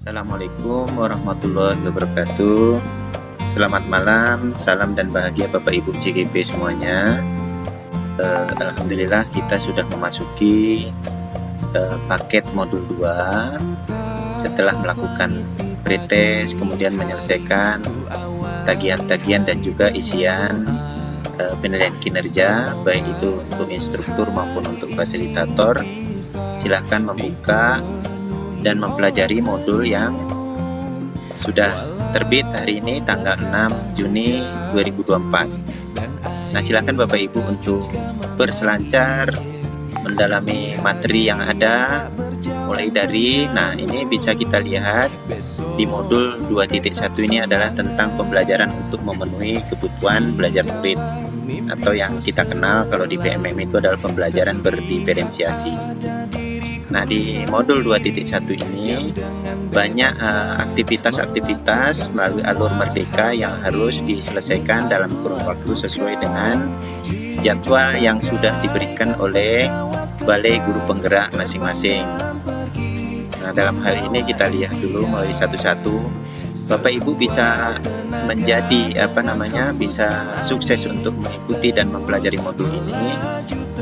Assalamualaikum warahmatullahi wabarakatuh. Selamat malam, salam dan bahagia Bapak Ibu CGP semuanya. Alhamdulillah kita sudah memasuki paket modul 2 setelah melakukan pretest, kemudian menyelesaikan tagihan-tagihan dan juga isian penilaian kinerja, baik itu untuk instruktur maupun untuk fasilitator. Silahkan membuka dan mempelajari modul yang sudah terbit hari ini tanggal 6 Juni 2024. Nah, silakan Bapak Ibu untuk berselancar mendalami materi yang ada, mulai dari, nah ini bisa kita lihat di modul 2.1 ini adalah tentang pembelajaran untuk memenuhi kebutuhan belajar murid, atau yang kita kenal kalau di PMM itu adalah pembelajaran berdiferensiasi. Nah, di modul 2.1 ini banyak aktivitas-aktivitas melalui alur merdeka yang harus diselesaikan dalam kurun waktu sesuai dengan jadwal yang sudah diberikan oleh balai guru penggerak masing-masing. Nah, dalam hal ini kita lihat dulu melalui satu-satu. Bapak Ibu bisa menjadi bisa sukses untuk mengikuti dan mempelajari modul ini,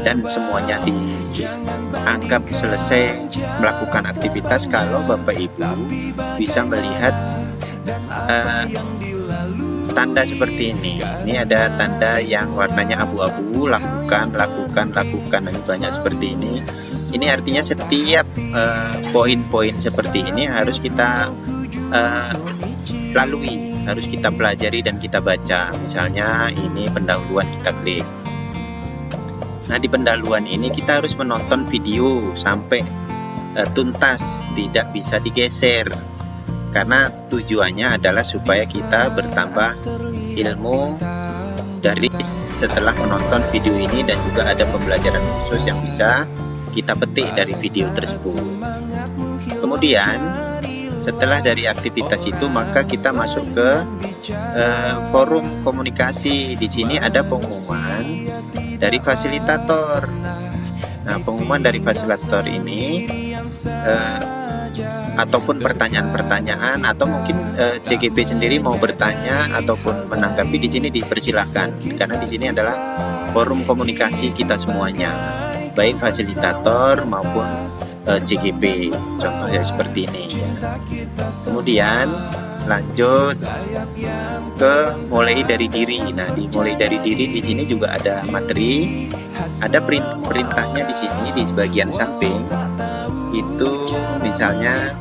dan semuanya dianggap selesai melakukan aktivitas kalau Bapak Ibu bisa melihat tanda seperti ini. Ini ada tanda yang warnanya abu-abu, lakukan. Ini banyak seperti ini. Ini artinya setiap poin-poin seperti ini harus kita lalui, harus kita pelajari dan kita baca. Misalnya ini pendahuluan, kita klik. Nah, di pendahuluan ini kita harus menonton video sampai tuntas, tidak bisa digeser, karena tujuannya adalah supaya kita bertambah ilmu dari setelah menonton video ini, dan juga ada pembelajaran khusus yang bisa kita petik dari video tersebut. Kemudian setelah dari aktivitas itu, maka kita masuk ke forum komunikasi. Di sini ada pengumuman dari fasilitator. Nah, pengumuman dari fasilitator ini ataupun pertanyaan-pertanyaan, atau mungkin CGP sendiri mau bertanya ataupun menanggapi, di sini dipersilahkan, karena di sini adalah forum komunikasi kita semuanya, baik fasilitator maupun CGP. Contohnya seperti ini. Kemudian lanjut ke mulai dari diri. Nah, di mulai dari diri di sini juga ada materi, ada perintahnya di sini di bagian samping. Itu misalnya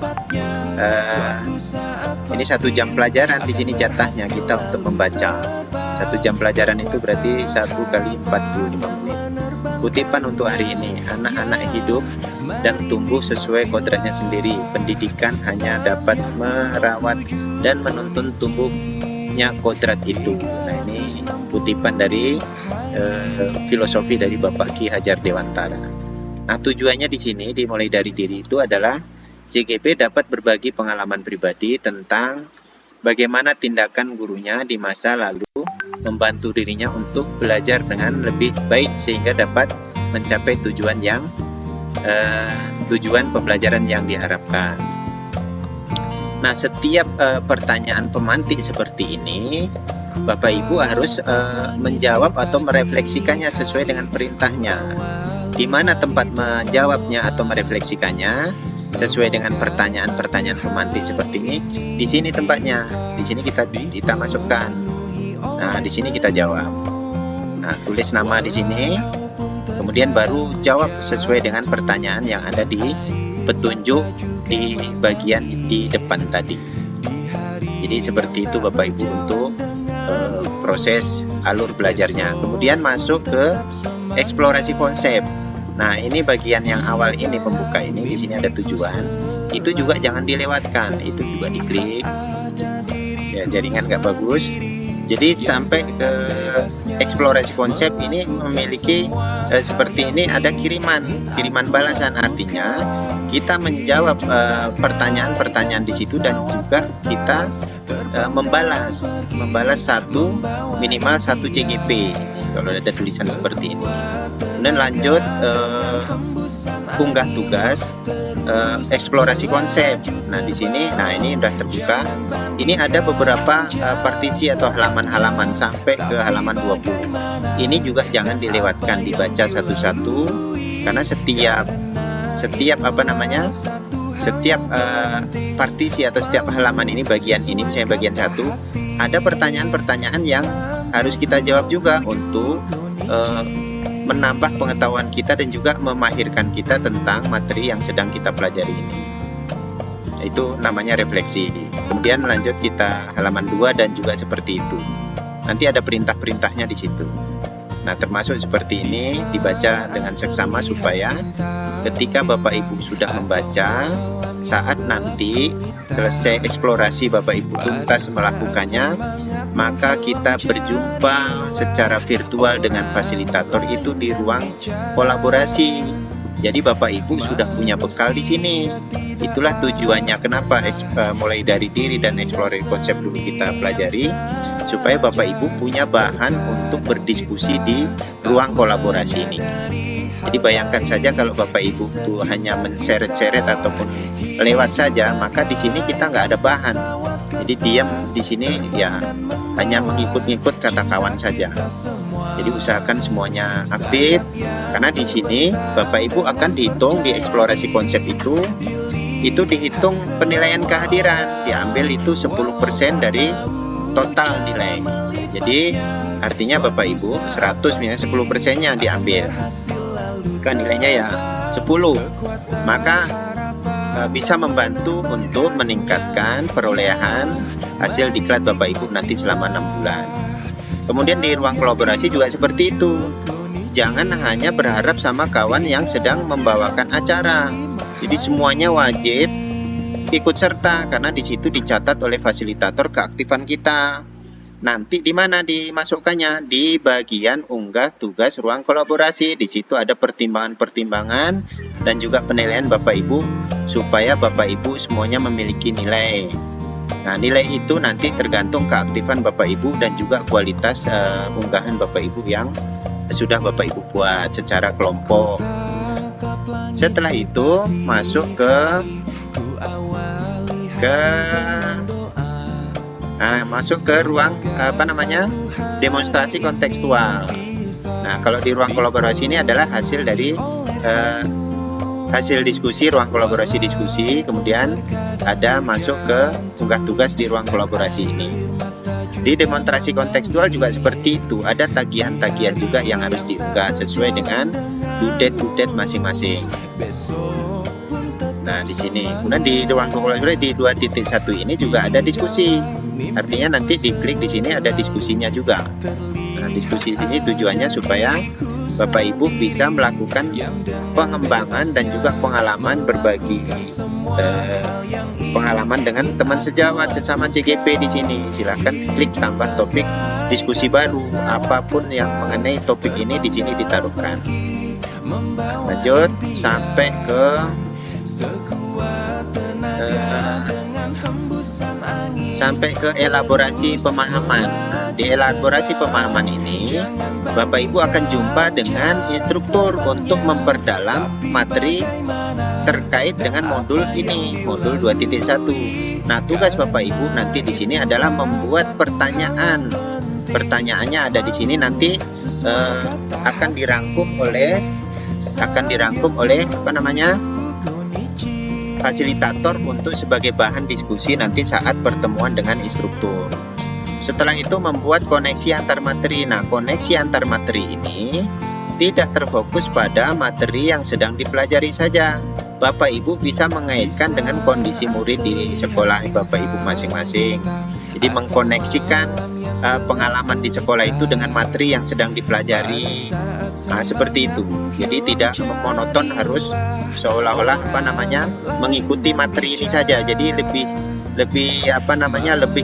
ini 1 jam pelajaran, di sini jatahnya kita untuk membaca. 1 jam pelajaran itu berarti 1 kali 45 menit. Kutipan untuk hari ini, anak-anak hidup dan tumbuh sesuai kodratnya sendiri. Pendidikan hanya dapat merawat dan menuntun tumbuhnya kodrat itu. Nah, ini kutipan dari filosofi dari Bapak Ki Hajar Dewantara. Nah, tujuannya di sini dimulai dari diri itu adalah CGP dapat berbagi pengalaman pribadi tentang bagaimana tindakan gurunya di masa lalu membantu dirinya untuk belajar dengan lebih baik sehingga dapat mencapai tujuan pembelajaran yang diharapkan. Nah, setiap pertanyaan pemantik seperti ini, Bapak Ibu harus menjawab atau merefleksikannya sesuai dengan perintahnya. Di mana tempat menjawabnya atau merefleksikannya sesuai dengan pertanyaan-pertanyaan pemantik seperti ini. Di sini tempatnya, di sini kita masukkan. Nah, di sini kita jawab. Nah, tulis nama di sini, kemudian baru jawab sesuai dengan pertanyaan yang ada di petunjuk di bagian di depan tadi. Jadi seperti itu Bapak Ibu untuk proses alur belajarnya. Kemudian masuk ke eksplorasi konsep. Nah, ini bagian yang awal ini, pembuka ini, di sini ada tujuan. Itu juga jangan dilewatkan, itu juga diklik. Ya, jaringan nggak bagus. Jadi sampai ke eksplorasi konsep ini memiliki seperti ini, ada kiriman balasan, artinya kita menjawab pertanyaan-pertanyaan di situ, dan juga kita membalas minimal 1 CGP kalau ada tulisan seperti ini. Kemudian lanjut unggah tugas. eksplorasi konsep. Nah di sini, nah ini udah terbuka. Ini ada beberapa partisi atau halaman-halaman sampai ke halaman 20. Ini juga jangan dilewatkan, dibaca satu-satu karena setiap apa namanya, setiap partisi atau setiap halaman ini, bagian ini misalnya bagian 1, ada pertanyaan-pertanyaan yang harus kita jawab juga untuk menambah pengetahuan kita dan juga memahirkan kita tentang materi yang sedang kita pelajari ini. Itu namanya refleksi. Kemudian lanjut kita halaman 2 dan juga seperti itu. Nanti ada perintah-perintahnya di situ. Nah, termasuk seperti ini dibaca dengan seksama supaya ketika Bapak Ibu sudah membaca, saat nanti selesai eksplorasi Bapak Ibu tuntas melakukannya, maka kita berjumpa secara virtual dengan fasilitator itu di ruang kolaborasi. Jadi Bapak Ibu sudah punya bekal di sini. Itulah tujuannya kenapa mulai dari diri dan eksplorasi konsep dulu kita pelajari, supaya Bapak Ibu punya bahan untuk berdiskusi di ruang kolaborasi ini. Jadi bayangkan saja kalau Bapak Ibu itu hanya menseret-seret ataupun lewat saja, maka di sini kita nggak ada bahan. Jadi diam di sini ya hanya mengikut-ngikut kata kawan saja. Jadi usahakan semuanya aktif, karena di sini Bapak Ibu akan dihitung di eksplorasi konsep itu dihitung penilaian kehadiran, diambil itu 10% dari total nilai. Jadi artinya Bapak Ibu 100 misalnya 10%-nya diambil, kan nilainya ya 10, maka bisa membantu untuk meningkatkan perolehan hasil diklat Bapak Ibu nanti selama 6 bulan. Kemudian di ruang kolaborasi juga seperti itu. Jangan hanya berharap sama kawan yang sedang membawakan acara. Jadi semuanya wajib ikut serta karena di situ dicatat oleh fasilitator keaktifan kita. Nanti di mana dimasukkannya? Di bagian unggah tugas ruang kolaborasi. Di situ ada pertimbangan-pertimbangan dan juga penilaian Bapak Ibu supaya Bapak Ibu semuanya memiliki nilai. Nah, nilai itu nanti tergantung keaktifan Bapak Ibu dan juga kualitas unggahan Bapak Ibu yang sudah Bapak Ibu buat secara kelompok. Setelah itu masuk masuk ke ruang demonstrasi kontekstual. Nah, kalau di ruang kolaborasi ini adalah hasil dari hasil diskusi, ruang kolaborasi diskusi, kemudian ada masuk ke unggah tugas di ruang kolaborasi ini. Di demonstrasi kontekstual juga seperti itu, ada tagihan-tagihan juga yang harus diunggah sesuai dengan dudet masing-masing. Nah, di sini. Kemudian di ruang kolaborasi di 2.1 ini juga ada diskusi. Artinya nanti diklik di sini ada diskusinya juga. Nah, diskusi ini tujuannya supaya Bapak Ibu bisa melakukan pengembangan dan juga pengalaman, berbagi pengalaman dengan teman sejawat sesama CGP di sini. Silahkan klik tambah topik diskusi baru, apapun yang mengenai topik ini di sini ditaruhkan. Lanjut sampai ke elaborasi pemahaman. Nah, di elaborasi pemahaman ini Bapak Ibu akan jumpa dengan instruktur untuk memperdalam materi terkait dengan modul ini, modul 2.1. Nah, tugas Bapak Ibu nanti di sini adalah membuat pertanyaan. Pertanyaannya ada di sini nanti akan dirangkum oleh fasilitator untuk sebagai bahan diskusi nanti saat pertemuan dengan instruktur. Setelah itu membuat koneksi antar materi. Nah, koneksi antar materi ini tidak terfokus pada materi yang sedang dipelajari saja. Bapak Ibu bisa mengaitkan dengan kondisi murid di sekolah Bapak Ibu masing-masing. Jadi mengkoneksikan pengalaman di sekolah itu dengan materi yang sedang dipelajari. Nah, seperti itu. Jadi tidak monoton harus seolah-olah mengikuti materi ini saja. Jadi lebih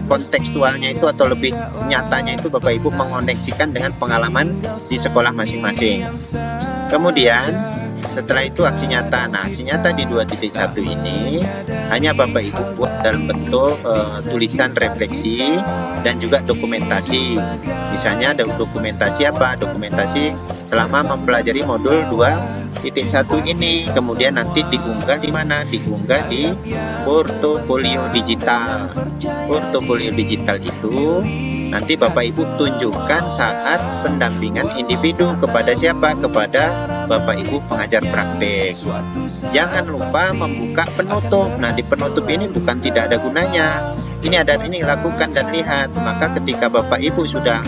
kontekstualnya itu atau lebih nyatanya itu Bapak Ibu mengoneksikan dengan pengalaman di sekolah masing-masing. Kemudian Setelah itu aksi nyata. Nah, aksi nyata di 2.1 ini hanya Bapak Ibu buat dalam bentuk tulisan refleksi dan juga dokumentasi. Misalnya ada dokumentasi apa? Dokumentasi selama mempelajari modul 2.1 ini. Kemudian nanti diunggah di mana? Diunggah di portofolio digital. Portofolio digital itu nanti Bapak Ibu tunjukkan saat pendampingan individu kepada siapa? Kepada Bapak Ibu pengajar praktek. Jangan lupa membuka penutup. Nah, di penutup ini bukan tidak ada gunanya. Ini ada, ini lakukan dan lihat. Maka ketika Bapak Ibu sudah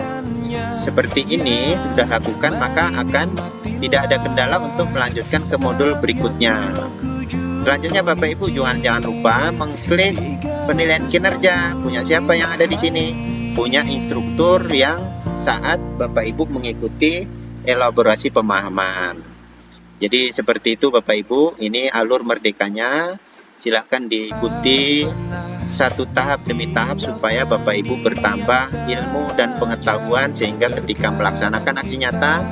seperti ini, sudah lakukan, maka akan tidak ada kendala untuk melanjutkan ke modul berikutnya. Selanjutnya Bapak Ibu jangan lupa mengklik penilaian kinerja. Punya siapa yang ada di sini? Punya instruktur yang saat Bapak Ibu mengikuti elaborasi pemahaman. Jadi seperti itu Bapak Ibu, ini alur merdekanya. Silahkan diikuti satu tahap demi tahap supaya Bapak Ibu bertambah ilmu dan pengetahuan, sehingga ketika melaksanakan aksi nyata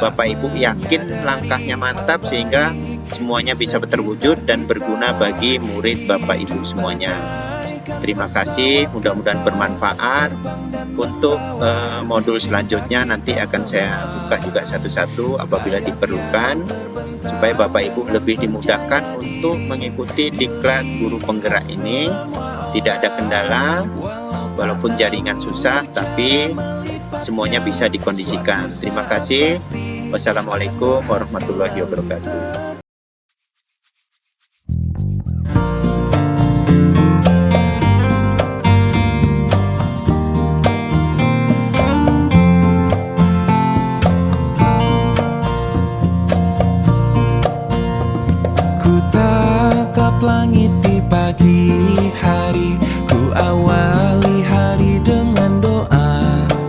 Bapak Ibu yakin langkahnya mantap sehingga semuanya bisa terwujud dan berguna bagi murid Bapak Ibu semuanya. Terima kasih, mudah-mudahan bermanfaat. Untuk modul selanjutnya nanti akan saya buka juga satu-satu apabila diperlukan, supaya Bapak Ibu lebih dimudahkan untuk mengikuti diklat guru penggerak ini. Tidak ada kendala, walaupun jaringan susah, tapi semuanya bisa dikondisikan. Terima kasih. Wassalamualaikum warahmatullahi wabarakatuh.